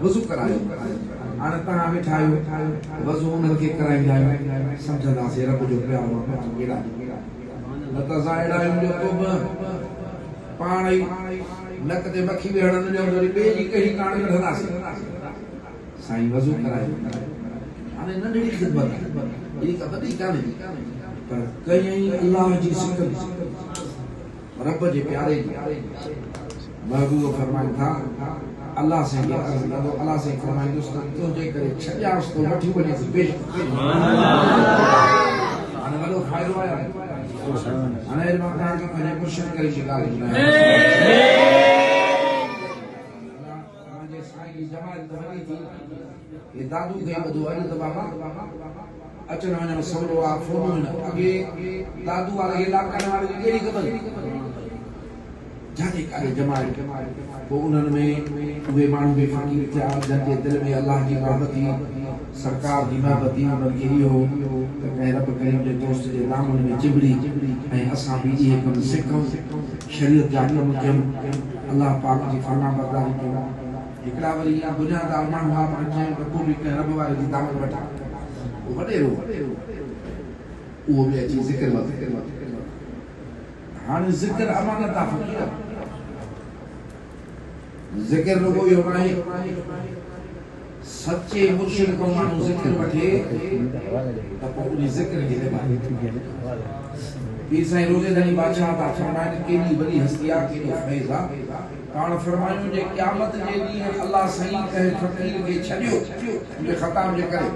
वज़ू करायो हाणे तव्हां वेठा आहियो वज़ू उन्हनि खे कराईंदा आहियो सम्झंदासीं रब जो प्यार मोहबत केड़ा न त असां अहिड़ा आहियूं जो को बि पाण ई नक ते मक्खी बि हणंदी वरी ॿिए जी कहिड़ी कान कढंदासीं साईं वज़ू करायो हाणे नंढड़ी ख़िदमत एॾी का वॾी कान्हे पर कई अल्लाह जी सिकल रब जे प्यारे महबूब फरमाइनि था अल्लाह से अर्ज़ कंदो अल्लाह से फरमाइंदो तुंहिंजे करे छॾियांसि तो वठी वञे बेश हाणे वॾो फ़ाइदो आहे हाणे मां तव्हांखे पंहिंजे मुर्शिद करे जी ॻाल्हि ॿुधायां साईं जी जमात वॾी थी हे दादू खे ॿुधो अॼु त बाबा अचण वञण सवलो आहे फोनूं अॻे दादू वारे इलाइक़नि वारे जी कहिड़ी ख़बर जाते कारे जमात पोइ उन्हनि में उहे माण्हू बि फ़क़ीर थिया जंहिंजे दिलि में अल्लाह जी मोहबत थी सरकार जी मोहबत थी उन्हनि खे इहो त कंहिं रब करीम जे दोस्त जे दामन में चिबड़ी ऐं असां बि इहे कमु सिखूं शरीयत जा कम कयूं अल्लाह पाक जी फरमाबरदारी कयूं हिकिड़ा वरी इहा बुनियादार माण्हू आहे पर चयूं त तूं बि कंहिं रब वारे जी दामन वठा उहो वॾेरो उहो बि अची ज़िक्र वरितो हाणे ज़िक्र अमानत आहे फ़क़ीर ज़िक्र रुगो यो नाहे सच्चे मुर्शिद को माण्हू ज़िक्र वठे त पोइ उन ज़िक्र खे निभाए पीर साईं रोज़ेदारी बादशाह था फरमाइनि केॾी वॾी हस्ती आहे केॾो फैज़ आहे पाण फरमायूं जे क़यामत जे ॾींहुं अल्लाह साईं कंहिं फ़क़ीर खे छॾियो उनजे ख़ताम जे करे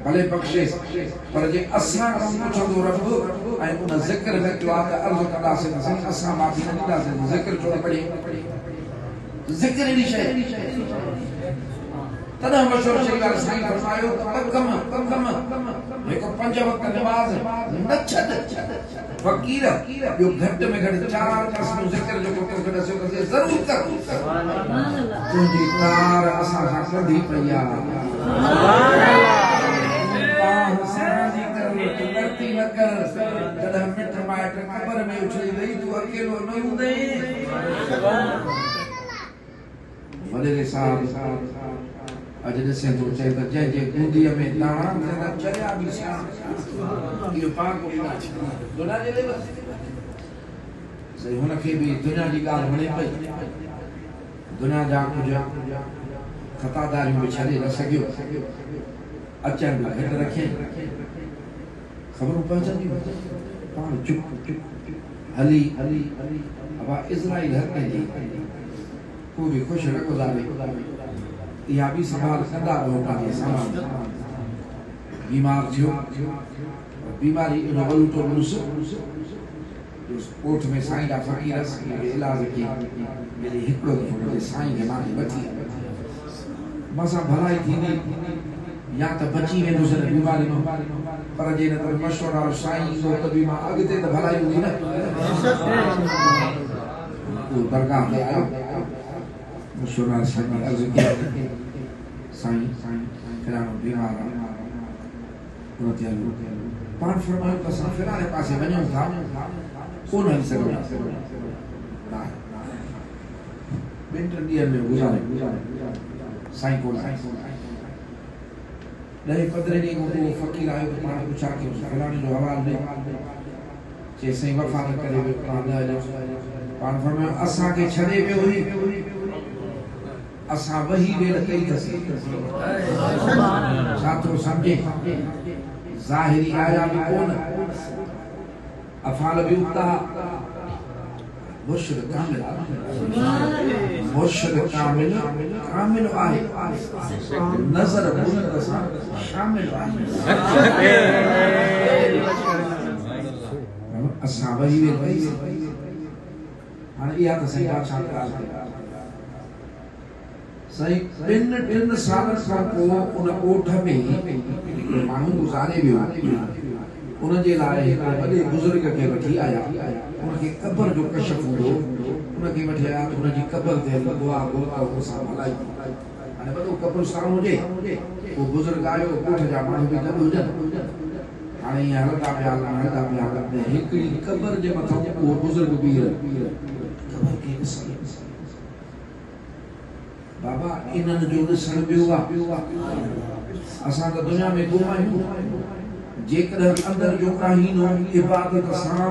भले बख़्शेस पर जे असां पुछंदो रब ऐं उन ज़िक्र में कयो आहे त अर्ज़ु कंदासीं त साईं असां माफ़ी न ॾींदासीं ज़िक्र छो न पढ़े ज़िक्र अहिड़ी शइ तॾहिं मशहूरु शेख साईं फरमायो त ॿ कम हिकु 5 वक़्त नमाज़ न छॾ फ़क़ीर ॿियो घटि में घटि 4 क़स्म ज़िक्र जो को ॾसियो त ज़रूरु कर तुंहिंजी कार असां सां कढी पई आहे जॾहिं मिट माइट क़बर में उछली वई तूं अकेलो न हूंदे वॾेरे साहब अॼु ॾिसे थो चए त जंहिंजे बूंदीअ में दाणा चरिया बि इहो पाक दुनिया जे लेवल सही हुनखे बि दुनिया जी ॻाल्हि वणे पई दुनिया जा कुझु ख़तादारियूं बि छॾे न सघियो अचनि बि घटि रखे ख़बरूं पहुचंदियूं पाण चुप हली अब इज़राइल हर कंहिंजी को भी खुश न गुज़ारे इहा बि संभाल कंदा रहो पंहिंजे सामान बीमार थियो बीमारी इन वलूटो मुड़ुस कोठ में साईं जा फ़क़ीर इलाज की मेरी हिकिड़ो दफ़ो साईं खे मां वठी मां भलाई थींदी या त बची वेंदुसि हिन बीमारी मां पर जे न त मशवरो वारो साईं ईंदो त बि मां अॻिते त भलाई हूंदी न उहो दरगाह ते आयो मशहूर साईं अर्ज़ कई साईं फलाणो बीमार आहे उन ते हलो पाण फरमायो त असां फलाणे पासे वञूं था कोन हली सघूं था 2-3 ॾींहंनि में गुज़ारे साईं कोन ॾहें 15 ॾींहं खां पोइ फ़क़ीर आयो त पाण पुछा कयो फलाणे जो हवालु ॾे चई साईं वफ़ात करे वियो पाण न हलियो पाण फरमायो असांखे छॾे वियो हुई असां वही वेल कई अथसि छा थो सम्झे ज़ाहिरी आया बि कोन अफ़ाल बि उता मुर्शिद कामिल कामिल आहे नज़र बुलंद सां शामिल आहे असां वही वेल कई हाणे इहा त साईं बादशाह करार साईं 2 सालनि खां पोइ उन ॻोठ में माण्हू गुज़ारे वियो उन जे लाइ हिकिड़े वॾे बुज़ुर्ग खे वठी आया उनखे क़बर जो कशफ हूंदो उनखे वठी आया त उनजी क़बर ते दुआ घुरो सां भलाई हाणे वॾो क़ब्रिस्तान हुजे उहो बुज़ुर्ग आयो ॻोठ जा माण्हू बि गॾु हुजनि हाणे ईअं हलंदा पिया हिकिड़ी क़बर जे मथां उहो बुज़ुर्ग बीह क़बर खे ॾिसण बाबा इन्हनि जो ॾिसण ॿियो आहे असां त दुनिया में घुमायूं जेकॾहिं अंदरि जो काहीनो इबादत सां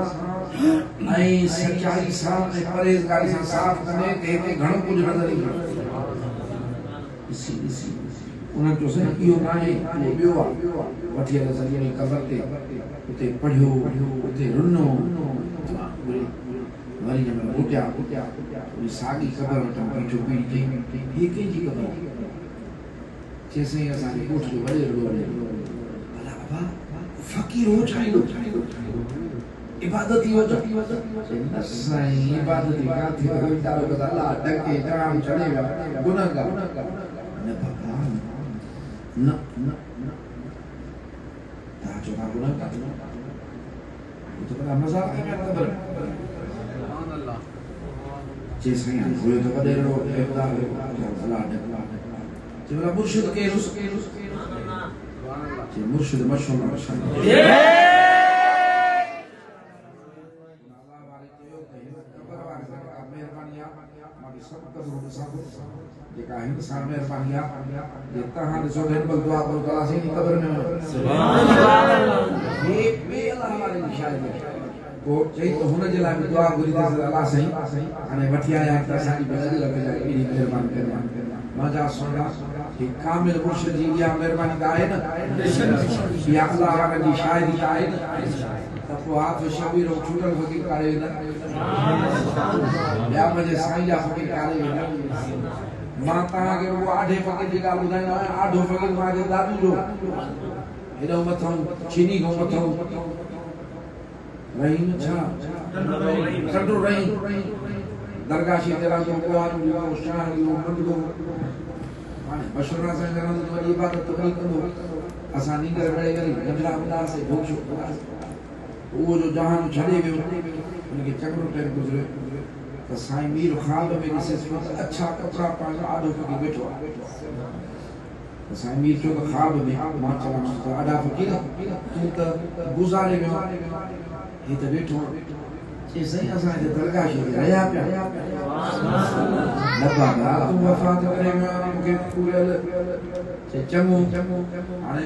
ऐं सचाई सां ऐं परहेज़गारी सां साफ़ करे त हिते घणो कुझु नज़र ईंदो ॾिसी उन्हनि जो साईं इहो नाहे उहो ॿियो आहे वठी हल सॼी क़बर ते उते पढ़ियो उते रुनो वरी जंहिं महिल उथिया वरी साॻी क़बर वटां बीठो पीड़ी कई हीअ कंहिंजी क़बर चए साईं असांजे ॻोठ जो वॾेरो भला बाबा फ़क़ीर हो ठाहींदो इबादत ई वजह न साईं इबादत ई काथे वीचारो त अलाह ढके जाम चढ़े विया गुनहगार न बाबा न तव्हां चओ था गुनहगार वो तो बड़ा मज़ाक है क़बर चए साईं हुयो त वॾेरो इक़्तिदार हुयो अलाह ढके चए भला मुर्शिद केरु चए मुर्शिद मशहूर जेका हिन सां महिरबानी आहे जे तव्हां ॾिसो हिन वक़्तु दुआ करो त अलाह साईं जी क़बर में वञो हे ॿिए अलाह वारे जी शायदि पोइ चई त हुन जे लाइ बि दुआ घुरी त अलाह साईं हाणे वठी आया त असांजी बि अॼु लॻ जा एॾी महिरबानी करे मां सोना कि कामिल मुर्शिद जी इहा महिरबानी त आहे न इहा अलाह वारे जी शायदि आहे न त पोइ हाथ शबीर छूटल फ़क़ीर काढ़े वेंदा ॿिया मुंहिंजे साईं जा फ़क़ीर काढ़े वेंदा मां तव्हांखे रुॻो आढे फ़क़ीर जी ॻाल्हि ॿुधाईंदो आहियां आढो फ़क़ीर मुंहिंजे दादू जो हेॾो मथां चीनी खां मथां रहीम छा कंडो रहीम दरगाशी तेरा जो कुआर जो शाह जो मंडलो हाणे मशवरा सां रहंदो त वॾी इबादत त कोई कंदो असां नींदर वेड़े वरी गजरा ॿुधासीं भोग उहो जो जहान छॾे वियो उनखे चङो टाइम गुज़रियो त साईं मीर ख़्वाब में ॾिसेसि पियो त अच्छा कपिड़ा पाए आॾो फ़क़ीर वेठो आहे त साईं मीर चयो त ख़्वाब में मां चवां त आॾा फ़क़ीर तूं त गुज़ारे वियो ही त वेठो चई साईं असां हिते दरगाह ते रहिया पिया न बाबा तूं वफ़ात करे वियो मूंखे पूरल चई चङो हाणे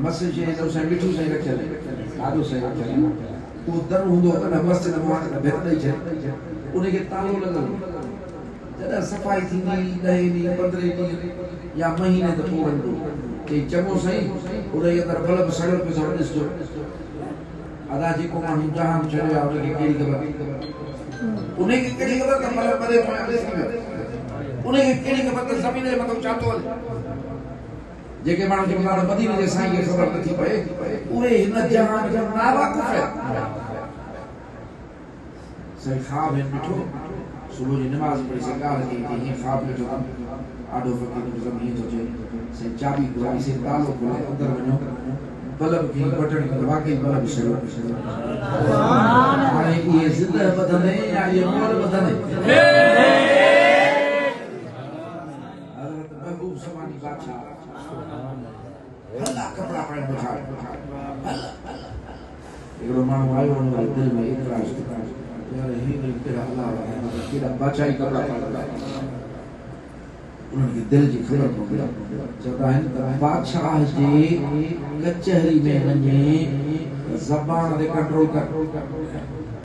मस शइ त साईं मिठू साईं रखियल ॾाढो साईं रखियल उहो दर हूंदो त मस्जिद में मां भित ॾेई छॾ उनखे तालो लॻल जॾहिं सफ़ाई थींदी 10 ॾींहं 15 ॾींहं या महीने त पोइ वञिबो चई चङो साईं उनजे अंदरि बल्ब सड़ियल पियो अथव ॾिसजो अदा जेको माण्हू जहान छॾियो आहे उनखे कहिड़ी ख़बर उनखे कहिड़ी ख़बर त बल्ब ॿरे पियो ॾिसी वियो उनखे कहिड़ी ख़बर त ज़मीन जे मथां छा थो हले जेके माण्हू चवंदा त मदीने जे साईं खे ख़बर नथी पए उहे हिन जहान जा नावाक़िफ़ आहिनि साईं ख़्वाब में ॾिठो सुबुह जी नमाज़ पढ़ी से ॻाल्हि कई कि हीअं ख़्वाब ॾिठो आॾो फ़क़ीर ज़मीन हीअं थो चए साईं चाबी घुराई से तालो खोले अंदरि वञो बल्ब खे बटन वाकई बल्ब सड़ो हाणे इहे ज़िद वधंदे या इहे मोल वधंदे हज़रत महबूब ज़मानी बादशाह हल्ला कपिड़ा पाइण वेठा हिकिड़ो माण्हू आयो हुन जे दिलि में एतिराज़ यार हीअ कहिड़ा हल्ला केॾा बादशाही कपिड़ा पाइण उन्हनि खे दिलि जी ख़बर पवंदी चवंदा आहिनि त बादशाह जे कचहरी में वञे ज़बान ते कंट्रोल कर